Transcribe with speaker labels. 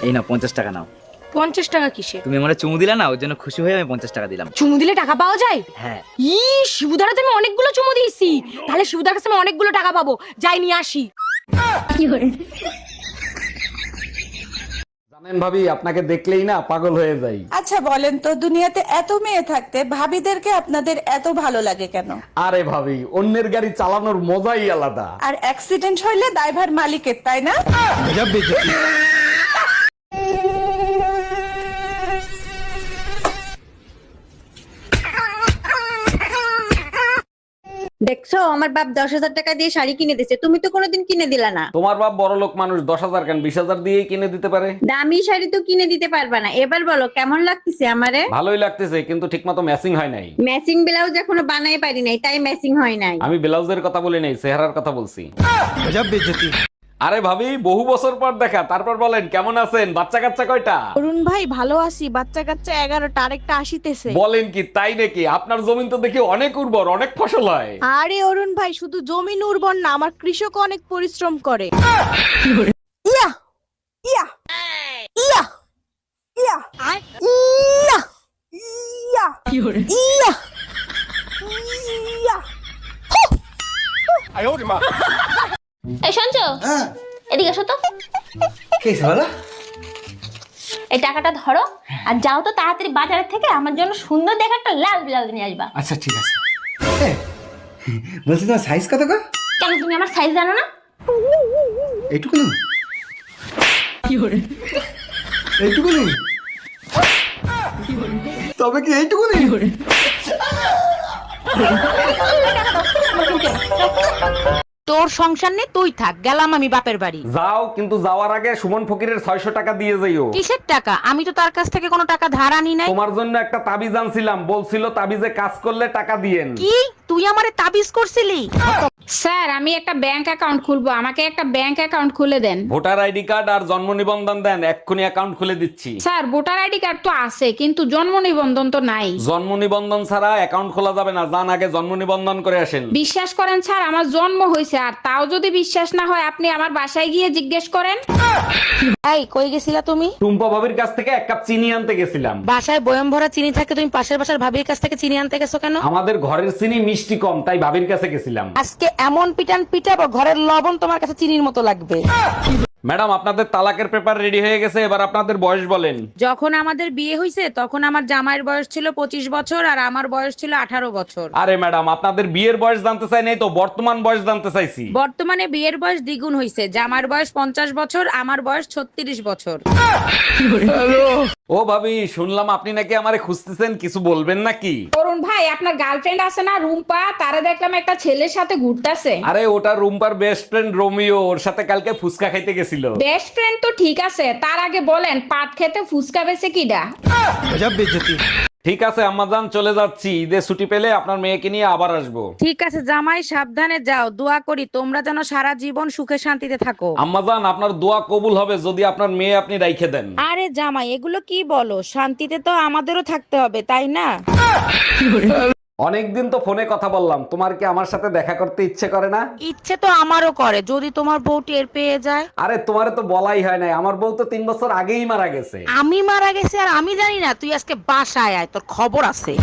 Speaker 1: এই নাও 50 টাকা নাও।
Speaker 2: 50 টাকা কিসে?
Speaker 1: তুমি আমারে চুমু দিলা না, ওর জন্য খুশি হয়ে আমি 50 টাকা দিলাম।
Speaker 2: চুমু দিলে টাকা পাওয়া যায়?
Speaker 1: হ্যাঁ।
Speaker 2: শিবুদারা তুমি অনেকগুলো চুমু দিয়েছি, তাহলে শিবুদার কাছে আমি অনেকগুলো টাকা পাবো, যাই নিয়ে আসি।
Speaker 3: জানেন ভাবি, আপনাকে দেখলেই না পাগল হয়ে যাই।
Speaker 4: আচ্ছা বলেন তো, দুনিয়াতে এত মেয়ে থাকতে ভাবিদেরকে আপনাদের এত ভালো লাগে কেন?
Speaker 3: আরে ভাবি, অন্যের গাড়ি চালানোর মজাই আলাদা।
Speaker 4: আর অ্যাক্সিডেন্ট হইলে দায়ভার মালিকের, তাই না?
Speaker 5: দেখছো আমার বাপ 10,000 টাকা দিয়ে শাড়ি কিনে দিচ্ছে, তুমি তো কোনোদিন কিনে দিলা না।
Speaker 3: তোমার বাপ বড় লোক মানুষ, 10,000 কেন 20,000 দিয়েই কিনে দিতে পারে।
Speaker 5: দামি শাড়ি তো কিনে দিতে পারবা না। এবার বলো কেমন লাগতেছে আমারে?
Speaker 3: ভালোই লাগতেছে, কিন্তু ঠিকমতো ম্যাচিং হয় নাই।
Speaker 5: ম্যাচিং ব্লাউজ এখনো বানাই পারি নাই, তাই ম্যাচিং হয় নাই।
Speaker 3: আমি ব্লাউজের কথা বলি নাই, চেহারার কথা বলছি। আরে ভাবি, বহু বছর পর দেখা, তারপর বলেন কেমন আছেন? বাচ্চা কাচ্চা কয়টা?
Speaker 6: অরুণ ভাই ভালো আছি, বাচ্চা কাচ্চা 11টা, আরেকটা আসিতেছে।
Speaker 3: বলেন কি, তাই নাকি? আপনার জমিন তো দেখি অনেক উর্বর, অনেক ফসল হয়।
Speaker 6: আরে অরুণ ভাই, শুধু জমিন উর্বর না, আমার কৃষক অনেক পরিশ্রম করে। ইয়া ইয়া ইয়া ইয়া ইয়া ইয়া ইয়া ইয়া।
Speaker 7: এই শুনছো? এদিকে এসো তো। এই টাকাটা ধরো আর যাও তো তাড়াতাড়ি বাজারের থেকে আমার জন্য সুন্দর দেখে একটা লাল ব্লাউজ নিয়ে আসবা।
Speaker 8: আচ্ছা ঠিক আছে। বলছি তোমার সাইজ কত গো?
Speaker 7: কেন তুমি আমার সাইজ জানো না?
Speaker 8: এইটুকু না, এইটুকু নেই, তবে কি এইটুকু নেই?
Speaker 2: তোর সংসার নেই, তুই থাক, গেলাম আমি বাপের বাড়ি।
Speaker 3: যাও, কিন্তু যাওয়ার আগে সুমন ফকিরের 600 টাকা দিয়ে যাইও।
Speaker 2: কিসের টাকা? আমি তো তার কাছ থেকে কোনো টাকা ধার আনি নাই।
Speaker 3: তোমার জন্য একটা তাবিজ আনছিলাম, বলছিল তাবিজে কাজ করলে টাকা দিয়েন।
Speaker 2: কি তুই আমারে তাবিজ করছিলি?
Speaker 5: স্যার আমি একটা ব্যাংক অ্যাকাউন্ট খুলবো, আমাকে একটা ব্যাংক অ্যাকাউন্ট খুলে দেন।
Speaker 3: ভোটার আইডি কার্ড আর জন্ম নিবন্ধন দেন, এক্ষুনি অ্যাকাউন্ট খুলে দিচ্ছি।
Speaker 5: স্যার ভোটার আইডি কার্ড তো আছে, কিন্তু জন্ম নিবন্ধন তো নাই।
Speaker 3: জন্ম নিবন্ধন ছাড়া অ্যাকাউন্ট খোলা যাবে না, যান আগে জন্ম নিবন্ধন করে আসেন।
Speaker 5: বিশ্বাস করেন স্যার, আমার জন্ম হয়েছে, আর তাও যদি বিশ্বাস না হয় আপনি আমার বাসায় গিয়ে জিজ্ঞেস করেন।
Speaker 2: এই কই গেছিলা তুমি?
Speaker 3: টুম্পা ভাবির কাছ থেকে 1 কাপ চিনি আনতে গেছিলাম।
Speaker 2: বাসায় বয়ম ভরা চিনি থাকে, তুমি পাশের বাসার ভাবির কাছ থেকে চিনি আনতে গেছো কেন?
Speaker 3: আমাদের ঘরের চিনি মিষ্টি কম, তাই ভাবির কাছে গেছিলাম।
Speaker 2: আজকে এমন পিটান পিটাবো, ঘরের লবণ তোমার কাছে চিনির মতো লাগবে।
Speaker 3: ম্যাডাম, আপনাদের তালাকের পেপার রেডি হয়ে গেছে, এবার আপনাদের বয়স বলেন।
Speaker 2: যখন আমাদের বিয়ে হয়েছে তখন আমার জামাইয়ের বয়স ছিল 25 বছর আর আমার বয়স ছিল 18 বছর।
Speaker 3: আরে ম্যাডাম, আপনাদের বিয়ের বয়স জানতে চাই নাই তো, বর্তমান বয়স জানতে চাইছি।
Speaker 2: বর্তমানে বিয়ের বয়স দ্বিগুণ হয়েছে, জামার বয়স 50 বছর, আমার বয়স 36 বছর।
Speaker 3: ও ভাবি, শুনলাম আপনি নাকি আমারে খুঁজতেছেন, কিছু বলবেন নাকি?
Speaker 5: অরুণ ভাই, আপনার গার্লফ্রেন্ড আছে না রুম্পা, তারা দেখলাম একটা ছেলের সাথে ঘুরতেছে।
Speaker 3: আরে ওটা রুম্পার বেস্ট ফ্রেন্ড রোমিও, ওর সাথে কালকে ফুচকা খাইতে গেছিল।
Speaker 5: বেস্ট ফ্রেন্ড তো ঠিক আছে, তার আগে বলেন পাট খেতে ফুসকা বেছে কিডা?
Speaker 3: ঠিক আছে আম্মাজান, চলে যাচ্ছি, ঈদের ছুটি পেলে আপনার মেয়েকে নিয়ে আবার আসবো।
Speaker 2: ঠিক আছে জামাই, সাবধানে যাও, দোয়া করি তোমরা যেন সারা জীবন সুখে শান্তিতে থাকো।
Speaker 3: আম্মাজান, আপনার দোয়া কবুল হবে যদি আপনার মেয়ে আপনি রাইখে দেন।
Speaker 2: আরে জামাই, এগুলো কি বলো? শান্তিতে তো আমাদেরও থাকতে হবে, তাই না?
Speaker 3: অনেকদিন তো ফোনে কথা বললাম, তোমার কি আমার সাথে দেখা করতে ইচ্ছে করে না?
Speaker 2: ইচ্ছে তো আমারও করে, যদি তোমার বউ টের পেয়ে যায়।
Speaker 3: আরে তোমারে তো বলাই হয় নাই, আমার বউ তো 3 বছর আগেই মারা গেছে।
Speaker 2: আমি মারা গেছি আর আমি জানি না? তুই আজকে বাসায় আয়, তোর খবর আছে।